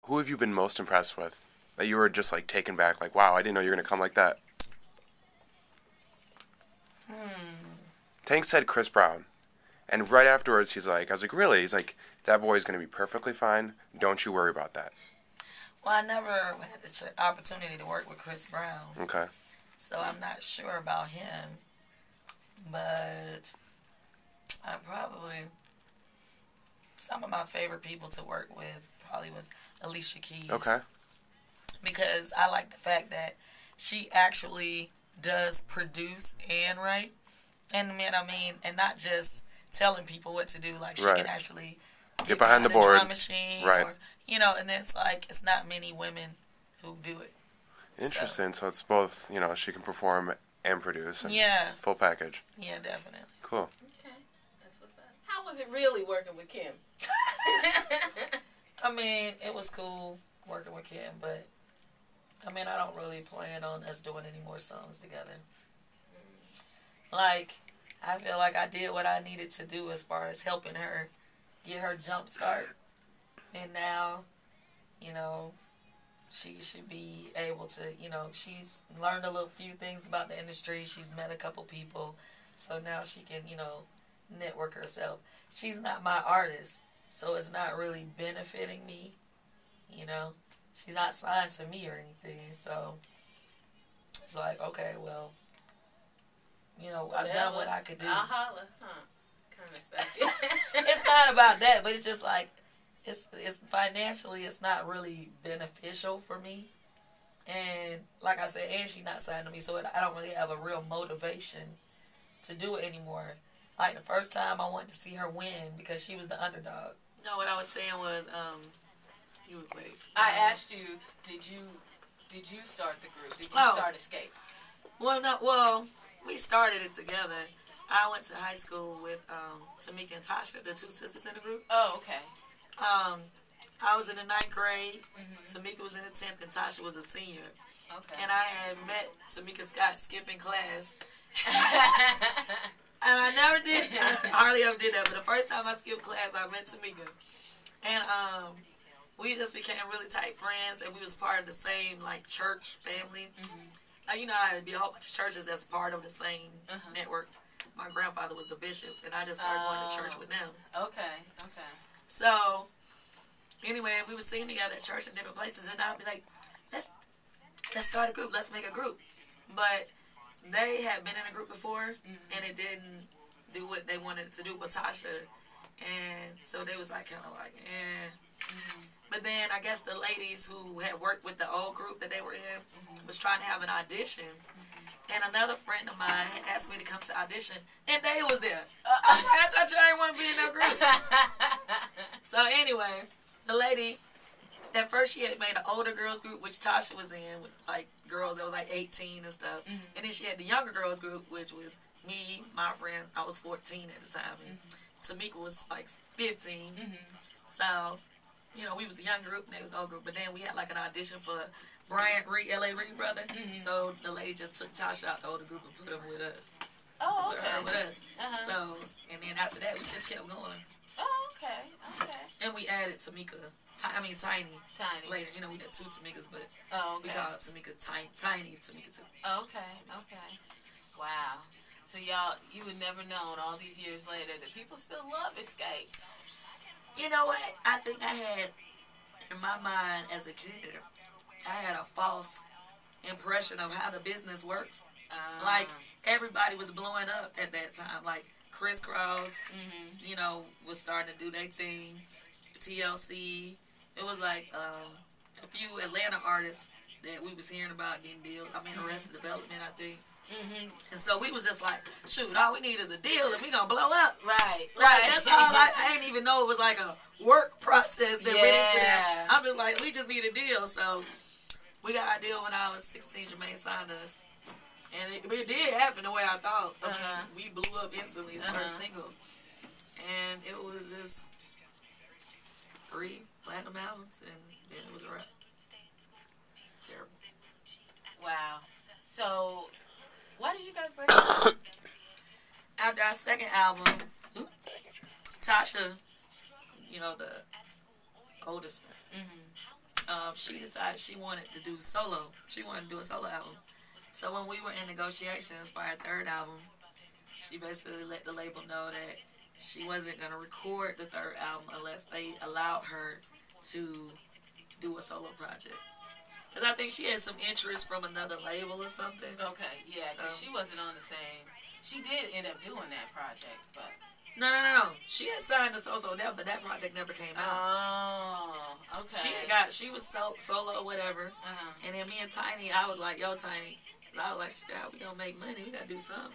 who have you been most impressed with? That you were just like taken back, like, wow, I didn't know you were gonna come like that. Tank said Chris Brown, and right afterwards he's like, I was like, really? He's like, that boy's gonna be perfectly fine. Don't you worry about that. Well, I never had the opportunity to work with Chris Brown. Okay. So I'm not sure about him, but I probably, some of my favorite people to work with probably was Alicia Keys. Okay. Because I like the fact that she actually does produce and write. And and not just telling people what to do. Like, she can actually get behind the board. Drum machine. Right. Or, and it's like, it's not many women who do it. Interesting. So it's both, she can perform and produce. And full package. Yeah, definitely. Cool. Okay. That's what's up. How was it really working with Kim? It was cool working with Kim, but I don't really plan on us doing any more songs together. Like, I feel like I did what I needed to do as far as helping her get her jump start. And now, she should be able to, she's learned a little few things about the industry. She's met a couple people. So now she can, network herself. She's not my artist, so it's not really benefiting me, She's not signed to me or anything, so it's like, okay, well, I've done what I could do. I'll holler, kind of stuff. It's not about that, but it's just like, it's financially, it's not really beneficial for me. And like I said, and she's not signed to me, so I don't really have a real motivation to do it anymore. Like, the first time I wanted to see her win because she was the underdog. No, what I was saying was, you would wait. I asked you, did you start the group? Did you start Xscape? Well, we started it together. I went to high school with Tamika and Tasha, the two sisters in the group. Oh, okay. I was in the 9th grade. Tamika was in the 10th, and Tasha was a senior. Okay. And I had met Tamika Scott skipping class. And I never did. I hardly ever did that. But the first time I skipped class, I met Tamika. And we just became really tight friends, and we was part of the same, like, church family. I'd be a whole bunch of churches that's part of the same network. My grandfather was the bishop, and I just started going to church with them. Okay. So, anyway, we would sing together at church in different places, and I'd be like, let's start a group, let's make a group. But they had been in a group before, and it didn't do what they wanted it to do with Tasha. And so they was like, kind of like, eh. But then I guess the ladies who had worked with the old group that they were in was trying to have an audition. And another friend of mine had asked me to come to audition, and they was there. I was like, I thought y'all didn't want to be in no group. So anyway, the lady, at first she had made an older girls group, which Tasha was in, with like girls that was like 18 and stuff. And then she had the younger girls group, which was me, my friend. I was 14 at the time, and Tamika was like 15. So, we was the young group and they was the old group. But then we had like an audition for Bryant Reed, L.A. Reed brother. So the lady just took Tasha out the older group and put him with us. Oh, okay. Put her with us. So, and then after that, we just kept going. Oh, okay. And we added Tamika, Tiny. Later, we had 2 Tamikas, but we called Tamika Tiny Tamika too. Okay. Wow. So y'all, you would never known all these years later that people still love Xscape. You know what? I think I had, in my mind as a kid, I had a false impression of how the business works. Like, everybody was blowing up at that time. Like, Crisscross, was starting to do their thing. TLC. It was like a few Atlanta artists that we was hearing about getting deals. Arrested Development, I think. And so we was just like, shoot, all we need is a deal and we gonna blow up. Right. That's all. I didn't even know it was like a work process that went into that. I'm just like, we just need a deal. So we got our deal when I was 16. Jermaine signed us. And it did happen the way I thought. We blew up instantly, the first single. And it was just 3 platinum albums, and then it was a wrap. Terrible. Wow. So, why did you guys break up? After our second album, Tasha, the oldest one, she decided she wanted to do solo. She wanted to do a solo album. So when we were in negotiations for our third album, she basically let the label know that she wasn't going to record the third album unless they allowed her to do a solo project. Because I think she had some interest from another label or something. Okay, yeah, because she wasn't on the same. She did end up doing that project, but. No. She had signed to So Def, but that project never came out. Oh, okay. She was solo or whatever. And then me and Tiny, I was like, yo, Tiny. I was like, yeah, we gonna make money. We gotta do something.